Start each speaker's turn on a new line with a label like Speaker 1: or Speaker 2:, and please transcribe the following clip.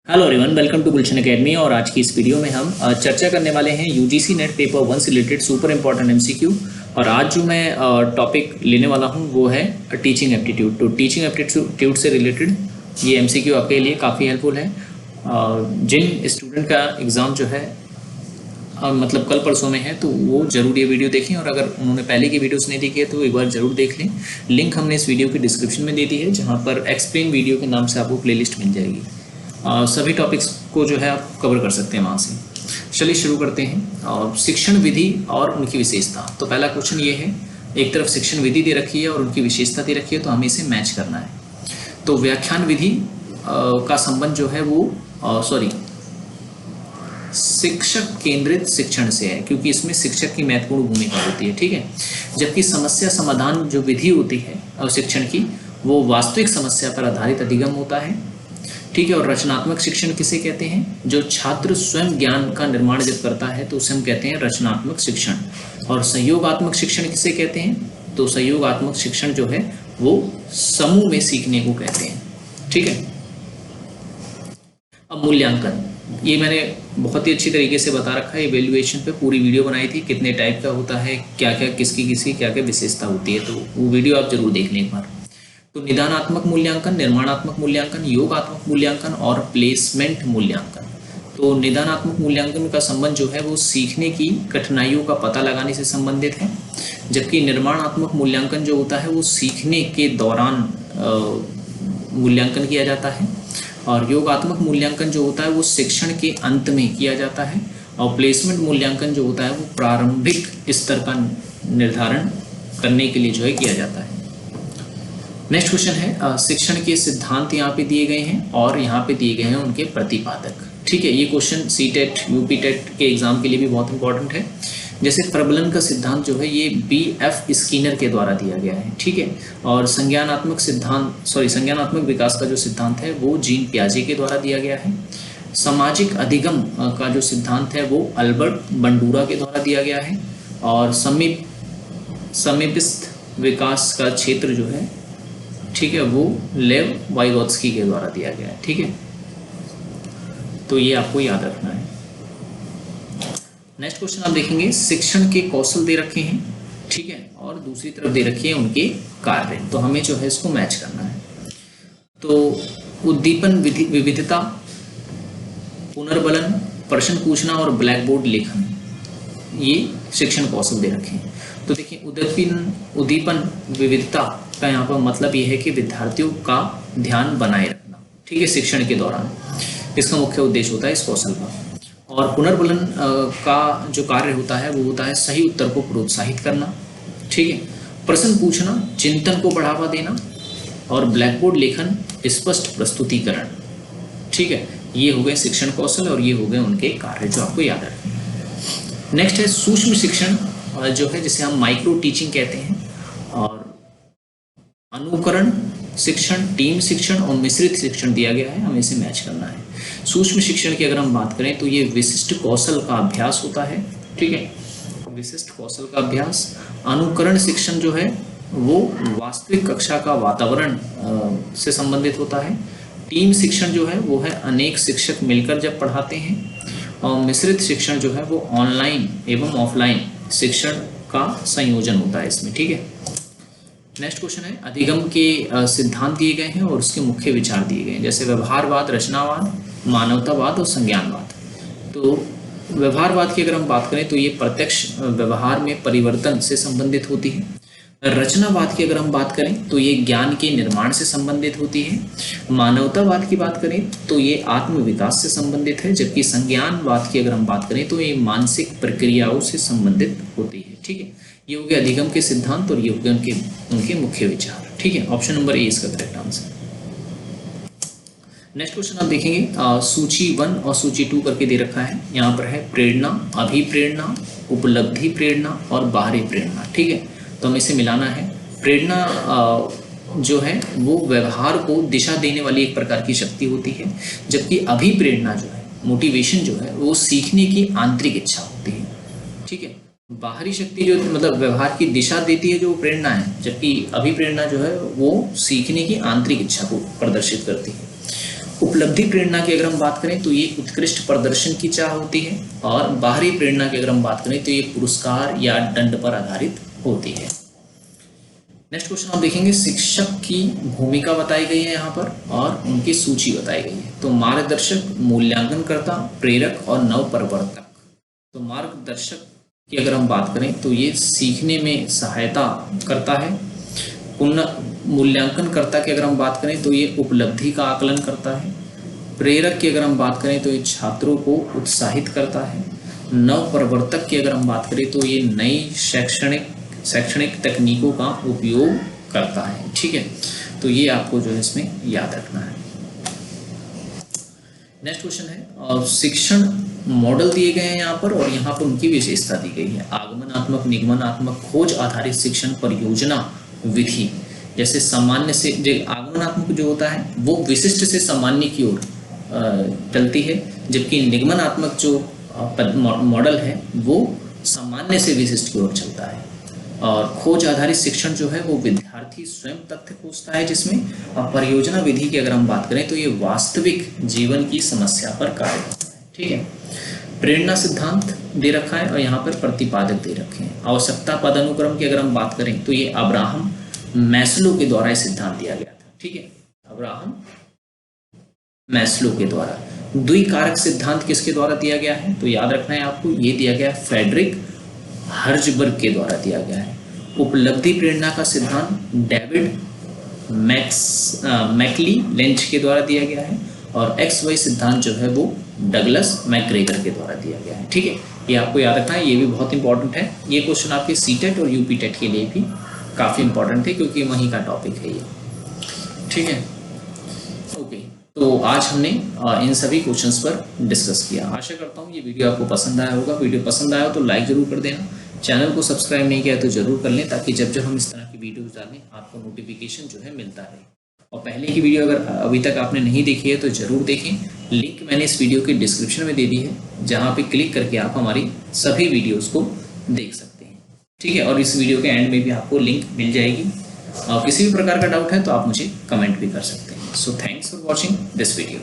Speaker 1: Hello everyone, welcome to Gulshan academy. और आज की इस वीडियो में हम चर्चा करने वाले हैं यूजीसी नेट पेपर 1 से रिलेटेड सुपर इंपॉर्टेंट एमसीक्यू। और आज जो मैं टॉपिक लेने वाला हूं वो है टीचिंग एप्टीट्यूड। तो टीचिंग एप्टीट्यूड से रिलेटेड ये एमसीक्यू आपके लिए काफ़ी हेल्पफुल है। जिन स्टूडेंट का एग्ज़ाम जो है मतलब कल परसों में है तो वो ज़रूर ये वीडियो देखें, और अगर उन्होंने पहले की वीडियोस नहीं देखी है तो एक बार ज़रूर देख लें। लिंक हमने इस वीडियो की डिस्क्रिप्शन में दे दी है, जहाँ पर एक्सप्लेन वीडियो के नाम से आपको प्लेलिस्ट मिल जाएगी। सभी टॉपिक्स को जो है आप कवर कर सकते हैं वहाँ से। चलिए शुरू करते हैं। शिक्षण विधि और उनकी विशेषता। तो पहला क्वेश्चन ये है, एक तरफ शिक्षण विधि दे रखी है और उनकी विशेषता दे रखी है, तो हमें इसे मैच करना है। तो व्याख्यान विधि का संबंध जो है वो शिक्षक केंद्रित शिक्षण से है, क्योंकि इसमें शिक्षक की महत्वपूर्ण भूमिका होती है। ठीक है। जबकि समस्या समाधान जो विधि होती है शिक्षण की, वो वास्तविक समस्या पर आधारित अधिगम होता है। ठीक है। और रचनात्मक शिक्षण किसे कहते हैं? जो छात्र स्वयं ज्ञान का निर्माण जब करता है तो उसे हम कहते हैं रचनात्मक शिक्षण। और सहयोगात्मक शिक्षण किसे कहते हैं? तो सहयोगात्मक शिक्षण जो है वो समूह में सीखने को कहते हैं। ठीक है। अब मूल्यांकन, ये मैंने बहुत ही अच्छी तरीके से बता रखा है। इवैल्यूएशन पे पूरी वीडियो बनाई थी, कितने टाइप का होता है, क्या क्या किसकी क्या क्या विशेषता होती है, तो वो वीडियो आप जरूर देख लें एक बार। तो निदानात्मक मूल्यांकन, निर्माणात्मक मूल्यांकन, योगात्मक मूल्यांकन और प्लेसमेंट मूल्यांकन। तो निदानात्मक मूल्यांकन का संबंध जो है वो सीखने की कठिनाइयों का पता लगाने से संबंधित है, जबकि निर्माणात्मक मूल्यांकन जो होता है वो सीखने के दौरान मूल्यांकन किया जाता है। और योगात्मक मूल्यांकन जो होता है वो शिक्षण के अंत में किया जाता है। और प्लेसमेंट मूल्यांकन जो होता है वो प्रारंभिक स्तर का निर्धारण करने के लिए जो है किया जाता है। नेक्स्ट क्वेश्चन है, शिक्षण के सिद्धांत यहाँ पे दिए गए हैं और यहाँ पे दिए गए हैं उनके प्रतिपादक। ठीक है। ये क्वेश्चन सीटेट यूपी टेट के एग्जाम के लिए भी बहुत इंपॉर्टेंट है। जैसे प्रबलन का सिद्धांत जो है ये BF स्किनर के द्वारा दिया गया है। ठीक है। और संज्ञानात्मक विकास का जो सिद्धांत है वो जीन पियाजे के द्वारा दिया गया है। सामाजिक अधिगम का जो सिद्धांत है वो अल्बर्ट बंडूरा के द्वारा दिया गया है। और समीपस्थ विकास का क्षेत्र जो है, ठीक है, वो लेव वाइगोत्स्की के द्वारा दिया गया है। ठीक है। तो ये आपको याद रखना है। नेक्स्ट क्वेश्चन आप देखेंगे, शिक्षण के कौशल दे रखे हैं, ठीक है, और दूसरी तरफ दे रखे हैं उनके कार्य। तो हमें जो है इसको मैच करना है। तो उद्दीपन, विविधता, पुनर्बलन, प्रश्न पूछना और ब्लैक बोर्ड लेखन, ये शिक्षण कौशल दे रखे हैं। तो देखिए, उद्दीपन विविधता का यहाँ पर मतलब ये है कि विद्यार्थियों का ध्यान बनाए रखना, ठीक है, शिक्षण के दौरान। इसका मुख्य उद्देश्य होता है इस कौशल का। और पुनर्बलन का जो कार्य होता है वो होता है सही उत्तर को प्रोत्साहित करना। ठीक है। प्रश्न पूछना, चिंतन को बढ़ावा देना। और ब्लैक बोर्ड लेखन, स्पष्ट प्रस्तुतिकरण। ठीक है। ये हो गए शिक्षण कौशल और ये हो गए उनके कार्य जो आपको याद रखना है। नेक्स्ट है सूक्ष्म शिक्षण, जो है जिसे हम माइक्रो टीचिंग कहते हैं। और अनुकरण शिक्षण, टीम शिक्षण और मिश्रित शिक्षण दिया गया है, हमें इसे मैच करना है। सूक्ष्म शिक्षण की अगर हम बात करें तो ये विशिष्ट कौशल का अभ्यास होता है। ठीक है। विशिष्ट कौशल का अभ्यास। अनुकरण शिक्षण जो है वो वास्तविक कक्षा का वातावरण से संबंधित होता है। टीम शिक्षण जो है वो है अनेक शिक्षक मिलकर जब पढ़ाते हैं। और मिश्रित शिक्षण जो है वो ऑनलाइन एवं ऑफलाइन शिक्षण का संयोजन होता है इसमें। ठीक है। नेक्स्ट क्वेश्चन है, अधिगम के सिद्धांत दिए गए हैं और उसके मुख्य विचार दिए गए हैं, जैसे व्यवहारवाद, रचनावाद, मानवतावाद और संज्ञानवाद। तो व्यवहारवाद की अगर हम बात करें तो ये प्रत्यक्ष व्यवहार में परिवर्तन से संबंधित होती है। रचनावाद की अगर हम बात करें तो ये ज्ञान के निर्माण से संबंधित होती है। मानवतावाद की बात करें तो ये आत्म विकास से संबंधित है। जबकि संज्ञानवाद की अगर हम बात करें तो ये मानसिक प्रक्रियाओं से संबंधित होती है। ठीक है। ये हो गया अधिगम के सिद्धांत और ये हो गए उनके मुख्य विचार। ठीक है। ऑप्शन नंबर ए इसका करेक्ट आंसर। नेक्स्ट क्वेश्चन आप देखेंगे, सूची 1 और सूची 2 करके दे रखा है। यहाँ पर है प्रेरणा, अभिप्रेरणा, उपलब्धि प्रेरणा और बाहरी प्रेरणा। ठीक है। तो हमें इसे मिलाना है। प्रेरणा जो है वो व्यवहार को दिशा देने वाली एक प्रकार की शक्ति होती है, जबकि अभिप्रेरणा जो है, मोटिवेशन जो है, वो सीखने की आंतरिक इच्छा होती है। ठीक है। बाहरी शक्ति जो मतलब व्यवहार की दिशा देती है जो प्रेरणा है, जबकि अभिप्रेरणा जो है वो सीखने की आंतरिक इच्छा को प्रदर्शित करती है। उपलब्धि प्रेरणा की अगर हम बात करें तो ये उत्कृष्ट प्रदर्शन की चाह होती है, और बाहरी प्रेरणा की अगर हम बात करें तो ये पुरस्कार या दंड पर आधारित होती है। नेक्स्ट क्वेश्चन आप देखेंगे, शिक्षक की भूमिका बताई गई है यहाँ पर और उनकी सूची बताई गई है। तो मार्गदर्शक, मूल्यांकनकर्ता, प्रेरक और नवप्रवर्तक। तो मार्गदर्शक की अगर हम बात करें तो ये सीखने में सहायता करता है। मूल्यांकनकर्ता की अगर हम बात करें तो ये उपलब्धि का आकलन करता है। प्रेरक की अगर हम बात करें तो ये छात्रों को उत्साहित करता है। नवप्रवर्तक की अगर हम बात करें तो ये नई शैक्षणिक तकनीकों का उपयोग करता है। ठीक है, तो ये आपको जो है इसमें याद रखना है। नेक्स्ट क्वेश्चन है, शिक्षण मॉडल दिए गए हैं यहाँ पर, और यहाँ पर उनकी विशेषता दी गई है। आगमनात्मक, निगमनात्मक, खोज आधारित शिक्षण परियोजना विधि। जैसे सामान्य से आगमनात्मक जो होता है वो विशिष्ट से सामान्य की ओर चलती है, जबकि निगमनात्मक जो मॉडल है वो सामान्य से विशिष्ट की ओर चलता है। और खोज आधारित शिक्षण जो है वो विद्यार्थी स्वयं तथ्य खोजता है जिसमें, और परियोजना विधि की अगर हम बात करें तो ये वास्तविक जीवन की समस्या पर कार्य करता है। ठीक है, प्रेरणा सिद्धांत दे रखा है और यहाँ पर प्रतिपादक दे रखे हैं। आवश्यकता पदानुक्रम की अगर हम बात करें तो ये अब्राहम मैस्लो के द्वारा यह सिद्धांत दिया गया था। ठीक है, अब्राहम मैस्लो के द्वारा। द्विकारक सिद्धांत किसके द्वारा दिया गया है? तो याद रखना है आपको, ये दिया गया फ्रेडरिक हर्जबर्ग के द्वारा दिया गया है। उपलब्धि प्रेरणा का सिद्धांत डेविड मैकली लेंच के द्वारा दिया गया है, और XY सिद्धांत जो है वो डगलस मैकग्रेगर के द्वारा दिया गया है। ठीक है, ये आपको याद रखना है, ये भी बहुत इंपॉर्टेंट है। ये क्वेश्चन आपके सीटेट और यूपीटेट के लिए भी काफ़ी इंपॉर्टेंट थे क्योंकि वहीं का टॉपिक है ये। ठीक है, ओके, तो आज हमने इन सभी क्वेश्चंस पर डिस्कस किया। आशा करता हूँ ये वीडियो आपको पसंद आया होगा। वीडियो पसंद आया तो लाइक ज़रूर कर देना। चैनल को सब्सक्राइब नहीं किया तो ज़रूर कर लें, ताकि जब जब हम इस तरह की वीडियोज़ डालें आपको नोटिफिकेशन जो है मिलता रहे। और पहले की वीडियो अगर अभी तक आपने नहीं देखी है तो ज़रूर देखें। लिंक मैंने इस वीडियो के डिस्क्रिप्शन में दे दी है, जहाँ पे क्लिक करके आप हमारी सभी वीडियोज़ को देख सकते हैं। ठीक है, और इस वीडियो के एंड में भी आपको लिंक मिल जाएगी। और किसी भी प्रकार का डाउट है तो आप मुझे कमेंट भी कर सकते हैं। So thanks for watching this video.